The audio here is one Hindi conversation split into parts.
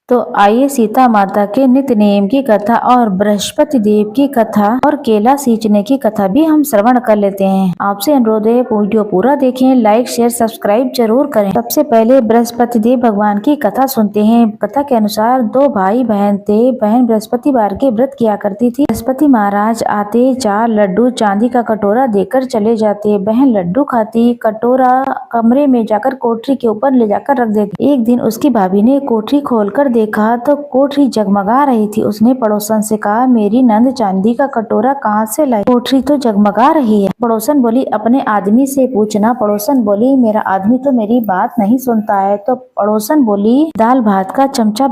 तो आइए सीता माता के नित्य नेम की कथा और बृहस्पति देव की कथा और केला सींचने की कथा भी हम श्रवण कर लेते हैं। आपसे अनुरोध है वीडियो पूरा देखें, लाइक शेयर सब्सक्राइब जरूर करें। सबसे पहले बृहस्पति देव भगवान की कथा सुनते हैं। कथा के अनुसार दो भाई बहन थे। बहन बृहस्पतिवार के व्रत किया करती थी। बृहस्पति महाराज आते 4 लड्डू चांदी का कटोरा देकर चले जाते। बहन लड्डू खाती, कटोरा कमरे में जाकर कोठरी के ऊपर ले जाकर रख देती। एक दिन उसकी भाभी ने कोठरी खोलकर देखा तो कोठरी जगमगा रही थी। उसने पड़ोसन से कहा, मेरी नंद चांदी का कटोरा कहाँ से लाई? कोठरी तो जगमगा रही है। पड़ोसन बोली, अपने आदमी से पूछना। पड़ोसन बोली, मेरा आदमी तो मेरी बात नहीं सुनता है। तो पड़ोसन बोली, दाल भात का चमचा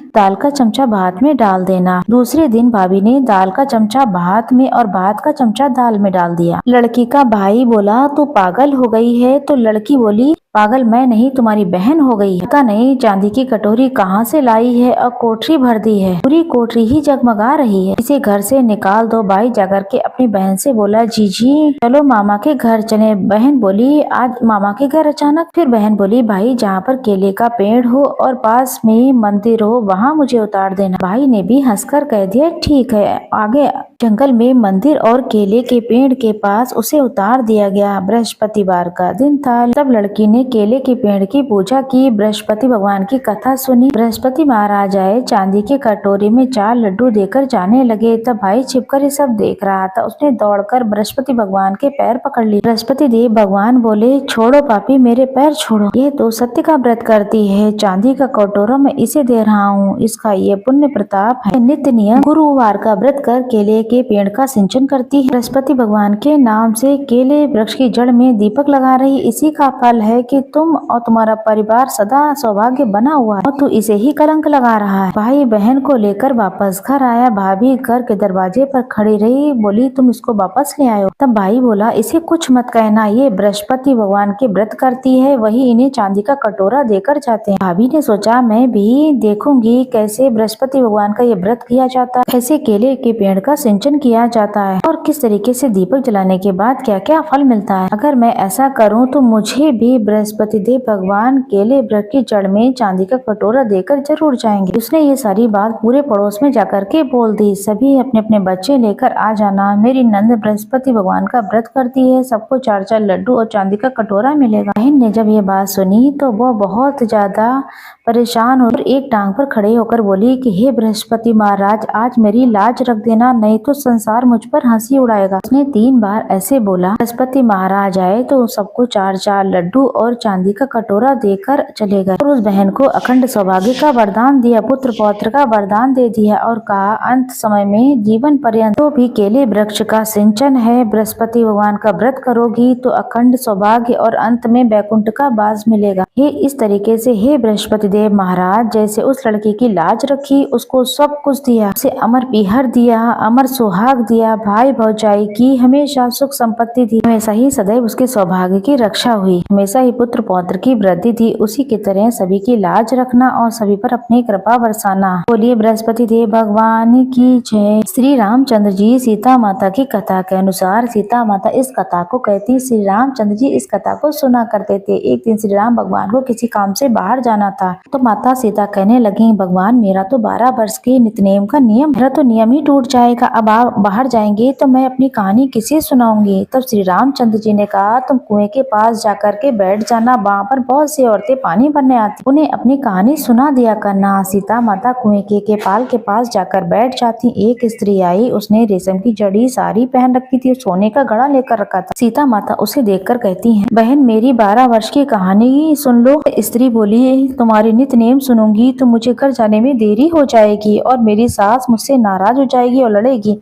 दाल का चमचा भात में डाल देना। दूसरे दिन भाभी ने दाल का चमचा भात में और भात का चमचा दाल में डाल दिया। लड़की का भाई बोला, तू पागल हो गई है? तो लड़की बोली, पागल मैं नहीं, तुम्हारी बहन हो गई है। पता नहीं चांदी की कटोरी कहाँ से लाई है और कोठरी भर दी है। पूरी कोठरी ही जगमगा रही है। इसे घर से निकाल दो। भाई जाकर के अपनी बहन से बोला, जीजी चलो मामा के घर चले। बहन बोली, आज मामा के घर अचानक? फिर बहन बोली, भाई जहाँ पर केले का पेड़ हो और पास में मंदिर हो वहाँ मुझे उतार देना। भाई ने भी हंसकर कह दिया, ठीक है। आगे जंगल में मंदिर और केले के पेड़ के पास उसे उतार दिया गया। बृहस्पतिवार का दिन था। तब लड़की ने केले के पेड़ की पूजा की, बृहस्पति भगवान की कथा सुनी। बृहस्पति महाराज आए, चांदी के कटोरे में 4 लड्डू देकर जाने लगे। तब भाई छिपकर ये सब देख रहा था। उसने दौड़कर बृहस्पति भगवान के पैर पकड़ लिए। बृहस्पति देव भगवान बोले, छोड़ो पापी, मेरे पैर छोड़ो। ये तो सत्य का व्रत करती है। चांदी का कटोरा मैं इसे दे रहा हूँ। इसका ये पुण्य प्रताप है। नित्य नियम गुरुवार का व्रत कर केले के पेड़ का सिंचन करती है। बृहस्पति भगवान के नाम से केले वृक्ष की जड़ में दीपक लगा रही। इसी का फल है कि तुम और तुम्हारा परिवार सदा सौभाग्य बना हुआ है और तू इसे ही कलंक लगा रहा है। भाई बहन को लेकर वापस घर आया। भाभी घर के दरवाजे पर खड़ी रही, बोली, तुम इसको वापस ले आयो। तब भाई बोला, इसे कुछ मत कहना, ये बृहस्पति भगवान के व्रत करती है, वही इन्हें चांदी का कटोरा देकर जाते हैं। भाभी ने सोचा, मैं भी देखूंगी कैसे बृहस्पति भगवान का ये व्रत किया जाता है, कैसे केले के पेड़ का सिंचन किया जाता है और किस तरीके से दीपक जलाने के बाद क्या क्या फल मिलता है। अगर मैं ऐसा करूं तो मुझे भी बृहस्पति देव भगवान केले वृक्ष की जड़ में चांदी का कटोरा देकर जरूर जाएंगे। उसने ये सारी बात पूरे पड़ोस में जाकर के बोल दी। सभी अपने अपने बच्चे लेकर आ जाना, मेरी नंद बृहस्पति भगवान का व्रत करती है, सबको 4-4 लड्डू और चांदी का कटोरा मिलेगा। बहन ने जब ये बात सुनी तो वो बहुत ज्यादा परेशान और एक टांग पर खड़े होकर बोली कि हे बृहस्पति महाराज, आज मेरी लाज रख देना, नहीं तो संसार मुझ पर हंसी उड़ाएगा। उसने 3 बार ऐसे बोला। बृहस्पति महाराज आए तो सबको 4-4 लड्डू और चांदी का कटोरा देकर चले गए और उस बहन को अखंड सौभाग्य का वरदान दिया, पुत्र पौत्र का वरदान दे दिया और कहा, अंत समय में जीवन पर्यंत तो भी केले वृक्ष का सिंचन है, बृहस्पति भगवान का व्रत करोगी तो अखंड सौभाग्य और अंत में बैकुंठ का वास मिलेगा। हे इस तरीके से हे बृहस्पति देव महाराज, जैसे उस लड़की की लाज रखी, उसको सब कुछ दिया, उसे अमर पीहर दिया, अमर सुहाग दिया, भाई भौजाई की हमेशा सुख संपत्ति दी, हमेशा ही सदैव उसके सौभाग्य की रक्षा हुई, हमेशा ही पुत्र पौत्र की वृद्धि थी। उसी की तरह सभी की लाज रखना और सभी पर अपनी कृपा बरसाना। बोलिए बृहस्पति देव भगवान की जय। श्री रामचंद्र जी सीता माता की कथा के अनुसार सीता माता इस कथा को कहती, श्री रामचंद्र जी इस कथा को सुना करते थे। एक दिन श्री राम भगवान को किसी काम से बाहर जाना था तो माता सीता कहने लगी, भगवान मेरा तो 12 वर्ष के नित्यनेम का नियम, मेरा तो नियम ही टूट जाएगा। अब आप बाहर जाएंगे तो मैं अपनी कहानी किसे सुनाऊंगी? तब श्री रामचंद्र जी ने कहा, तुम कुएं के पास जाकर के बैठ जाना, वहाँ पर बहुत सी औरतें पानी भरने आती, उन्हें अपनी कहानी सुना दिया करना। सीता माता कुएं के पाल के पास जाकर बैठ जाती। एक स्त्री आई, उसने रेशम की जड़ी साड़ी पहन रखी थी, सोने का घड़ा लेकर रखा था। सीता माता उसे देखकर कहती हैं, बहन मेरी 12 वर्ष की कहानी सुन लो। स्त्री बोली, तुम्हारी नित्य नेम सुनूंगी तो मुझे घर जाने में देरी हो जाएगी और मेरी सास मुझसे नाराज हो जाएगी और लड़ेगी।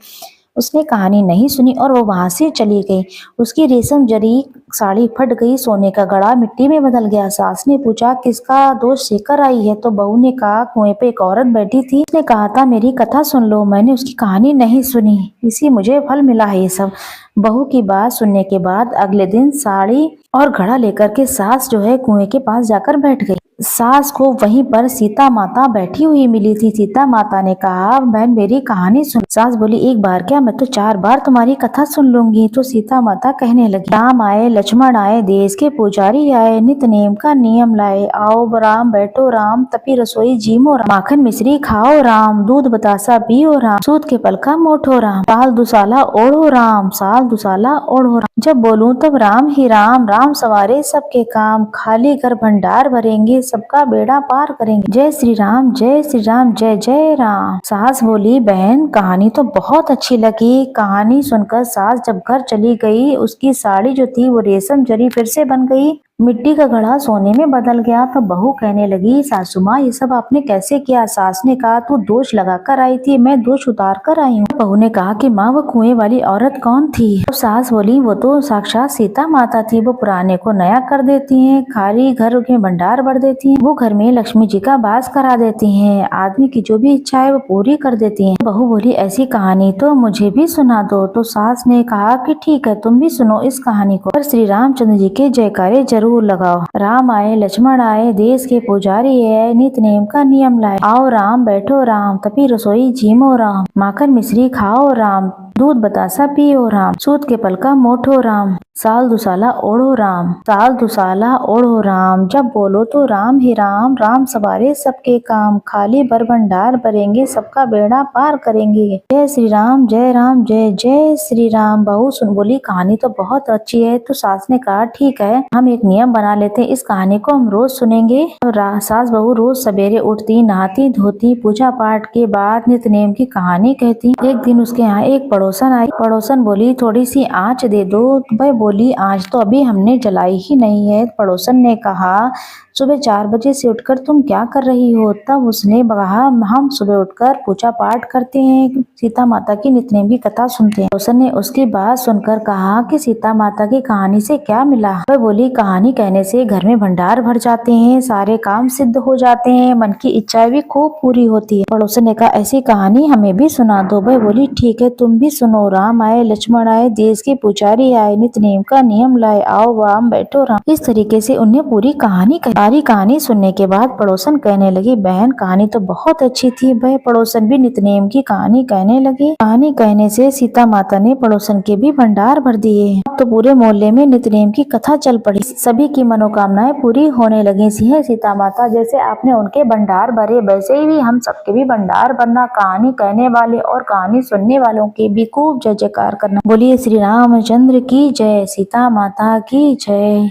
उसने कहानी नहीं सुनी और वो वहां से चली गई। उसकी रेशम जरी साड़ी फट गई, सोने का घड़ा मिट्टी में बदल गया। सास ने पूछा, किसका दोष सीकर आई है? तो बहू ने कहा, कुएं पे एक औरत बैठी थी, उसने कहा था मेरी कथा सुन लो, मैंने उसकी कहानी नहीं सुनी, इसी मुझे फल मिला है ये सब। बहू की बात सुनने के बाद अगले दिन साड़ी और घड़ा लेकर के सास जो है कुएं के पास जाकर बैठ गई। सास को वहीं पर सीता माता बैठी हुई मिली थी। सीता माता ने कहा, बहन मेरी कहानी सुन। सास बोली, एक बार क्या, मैं तो 4 बार तुम्हारी कथा सुन लूंगी। तो सीता माता कहने लगी, राम आए लक्ष्मण आए, देश के पुजारी आए, नित नेम का नियम लाए। आओ राम बैठो राम, तपी रसोई जीमो राम, माखन मिश्री खाओ राम, दूध बतासा पियो राम, सूत के पलका मोठो राम, साल दुसाला ओढ़ो राम, साल दुसाला ओढ़ो राम। जब बोलूं तब राम ही राम, राम सवारे सबके काम, खाली घर भंडार भरेंगे, सबका बेड़ा पार करेंगे। जय श्री राम, जय श्री राम, जय जय राम। सास बोली, बहन कहानी तो बहुत अच्छी लगी। कहानी सुनकर सास जब घर चली गई, उसकी साड़ी जो थी वो रेशम जरी फिर से बन गई, मिट्टी का घड़ा सोने में बदल गया। तो बहू कहने लगी, सासू माँ ये सब आपने कैसे किया? सास ने कहा, तू दोष लगा कर आई थी, मैं दोष उतार कर आई हूँ। बहू ने कहा कि माँ वो कुएं वाली औरत कौन थी? तो सास बोली, वो तो साक्षात सीता माता थी। वो पुराने को नया कर देती हैं, खाली घर के भंडार भर देती हैं, वो घर में लक्ष्मी जी का वास करा देती हैं, आदमी की जो भी इच्छा है वो पूरी कर देती हैं। बहू बोली, ऐसी कहानी तो मुझे भी सुना दो। तो सास ने कहा कि ठीक है, तुम भी सुनो इस कहानी को, पर श्री रामचंद्र जी के जयकारे जरूर लगाओ। राम आए, लक्ष्मण आए, देश के पुजारी आए, नित नेम का नियम लाए। आओ राम बैठो राम, तपी रसोई जीमो राम, माखन मिश्री खाओ राम, दूध बतासा पियो राम, सूत के पलका मोठो राम, साल दुसाला ओढ़ो राम, साल दुसाला ओढ़ो राम। जब बोलो तो राम ही राम, राम सवारे सबके काम, खाली भर भंडार भरेंगे, सबका बेड़ा पार करेंगे। जय श्री राम, जय राम, जय जय श्री राम। बहू सुन बोली, कहानी तो बहुत अच्छी है। तो सास ने कहा, ठीक है, हम एक नियम बना लेते हैं, इस कहानी को हम रोज सुनेंगे। तो सास बहू रोज सवेरे उठती, नहाती धोती, पूजा पाठ के बाद नित नेम की कहानी कहती। एक दिन उसके यहाँ एक पड़ोसन आई। पड़ोसन बोली, थोड़ी सी आँच दे दो। वह बोली, आँच तो अभी हमने जलाई ही नहीं है। पड़ोसन ने कहा, सुबह 4 बजे से उठकर तुम क्या कर रही हो? तब उसने कहा, हम सुबह उठकर पूजा पाठ करते हैं, सीता माता की नित्य की कथा सुनते हैं। पड़ोसन ने उसकी बात सुनकर कहा कि सीता माता की कहानी से क्या मिला? वह बोली, कहानी कहने से घर में भंडार भर जाते हैं, सारे काम सिद्ध हो जाते हैं, मन की इच्छाएं भी खूब पूरी होती है। पड़ोसन ने कहा, ऐसी कहानी हमें भी सुना दो। वह बोली, ठीक है, तुम भी सुनो। राम आए, लक्ष्मण आए, देश के पुजारी आए, नित नेम का नियम लाए। आओ राम बैठो राम। इस तरीके से उन्हें पूरी कहानी कही। सारी कहानी सुनने के बाद पड़ोसन कहने लगी, बहन कहानी तो बहुत अच्छी थी। वह पड़ोसन भी नित नेम की कहानी कहने लगी। कहानी कहने से सीता माता ने पड़ोसन के भी भंडार भर दिए। अब तो पूरे मोहल्ले में नित नेम की कथा चल पड़ी, सभी की मनोकामनाएं पूरी होने लगी। सिंह सीता माता, जैसे आपने उनके भंडार भरे, वैसे ही हम सबके भी भंडार भरना। कहानी कहने वाले और कहानी सुनने वालों के भी खूब जय जयकार करना। बोलिए श्री रामचंद्र की जय, सीता माता की जय।